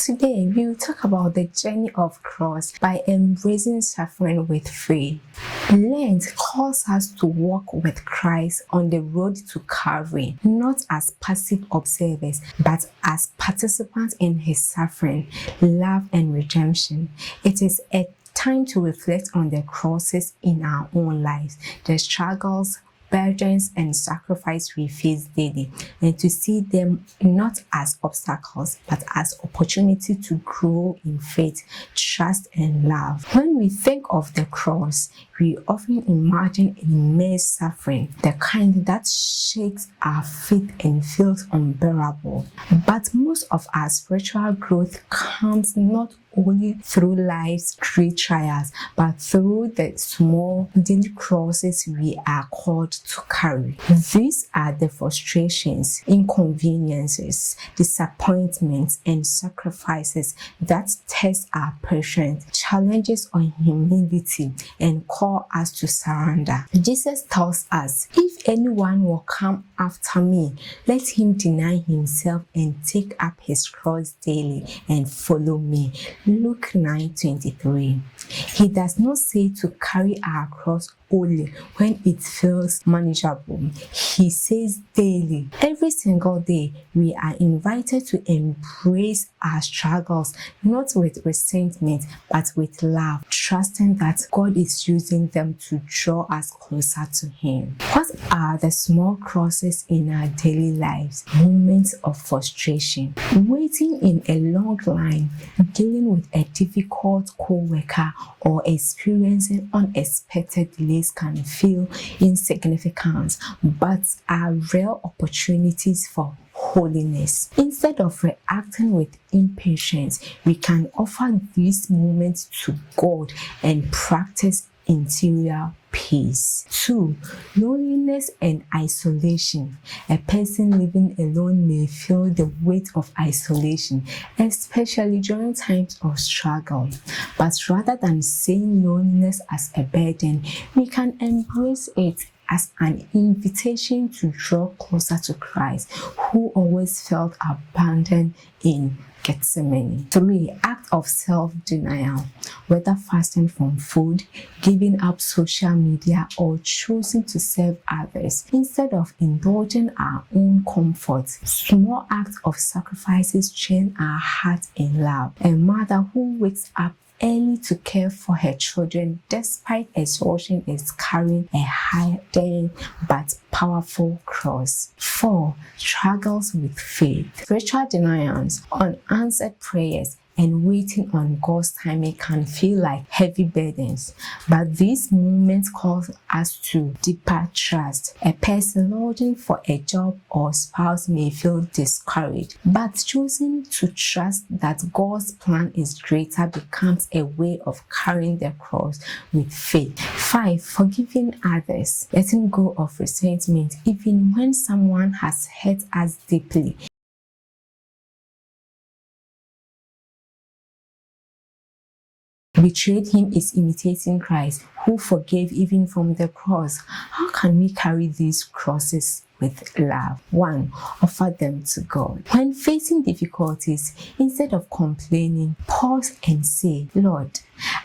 Today, we will talk about the journey of cross by embracing suffering with faith. Lent calls us to walk with Christ on the road to Calvary, not as passive observers, but as participants in his suffering, love, and redemption. It is a time to reflect on the crosses in our own lives, the struggles, burdens, and sacrifice we face daily, and to see them not as obstacles but as opportunity to grow in faith, trust, and love. When we think of the cross, we often imagine immense suffering, the kind that shakes our faith and feels unbearable. But most of our spiritual growth comes not only through life's great trials, but through the small daily crosses we are called to carry. These are the frustrations, inconveniences, disappointments, and sacrifices that test our patience, challenges our humility, and call us to surrender. Jesus tells us, "If anyone will come after me, let him deny himself and take up his cross daily and follow me." Luke 9:23. He does not say to carry our cross only when it feels manageable. He says daily. Every single day, we are invited to embrace our struggles, not with resentment, but with love, trusting that God is using them to draw us closer to him. What are the small crosses in our daily lives? Moments of frustration, waiting in a long line, dealing with a difficult co-worker, or experiencing unexpected delays can feel insignificant, but are real opportunities for holiness. Instead of reacting with impatience, we can offer these moments to God and practice interior peace. 2. Loneliness and isolation. A person living alone may feel the weight of isolation, especially during times of struggle. But rather than seeing loneliness as a burden, we can embrace it as an invitation to draw closer to Christ, who always felt abandoned in Gethsemane. 3. Act of self-denial. Whether fasting from food, giving up social media, or choosing to serve others instead of indulging our own comfort. Small acts of sacrifices train our heart in love. A mother who wakes up early to care for her children despite exhaustion is carrying a hidden but powerful cross. 4. Struggles with faith. Spiritual denials, unanswered prayers, and waiting on God's timing can feel like heavy burdens, but these moments call us to deeper trust. A person longing for a job or spouse may feel discouraged, but choosing to trust that God's plan is greater becomes a way of carrying the cross with faith. 5. Forgiving others. Letting go of resentment even when someone has hurt us deeply. Betrayed him is imitating Christ, who forgave even from the cross. How can we carry these crosses with love? 1. Offer them to God. When facing difficulties, instead of complaining, pause and say, "Lord,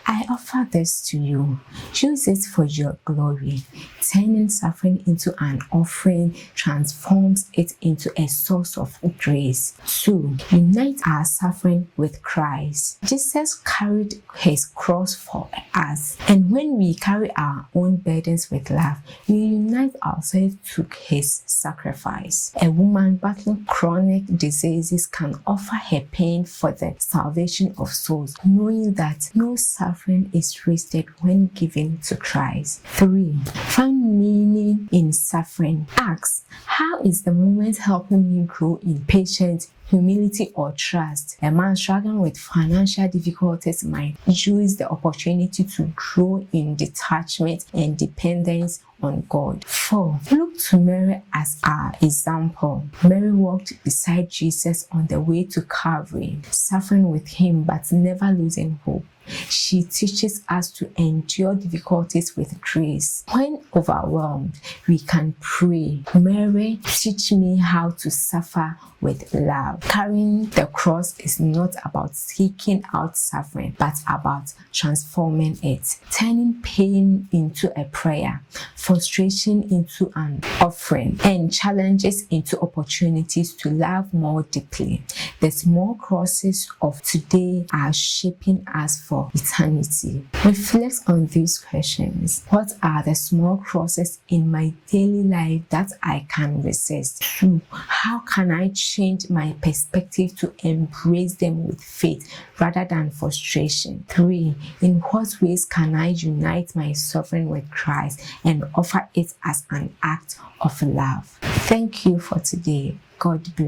I offer this to you. Use it for your glory." Turning suffering into an offering transforms it into a source of grace. 2. Unite our suffering with Christ. Jesus carried his cross for us, and when we carry our own burdens with love, we unite ourselves to his sacrifice. A woman battling chronic diseases can offer her pain for the salvation of souls, knowing that no suffering is wasted when given to Christ. 3. Find meaning in suffering. Ask, how is the moment helping me grow in patience, humility, or trust? A man struggling with financial difficulties might use the opportunity to grow in detachment and dependence on God. 4. Look to Mary as our example. Mary walked beside Jesus on the way to Calvary, suffering with him but never losing hope. She teaches us to endure difficulties with grace. When overwhelmed, we can pray, Mary, teach me how to suffer with love. Carrying the cross is not about seeking out suffering, but about transforming it, turning pain into a prayer, frustration into an offering, and challenges into opportunities to love more deeply. The small crosses of today are shaping us for eternity. Reflect on these questions. What are the small crosses in my daily life that I can resist? 2. How can I change my perspective to embrace them with faith rather than frustration? 3. In what ways can I unite my suffering with Christ and offer it as an act of love? Thank you for today. God bless.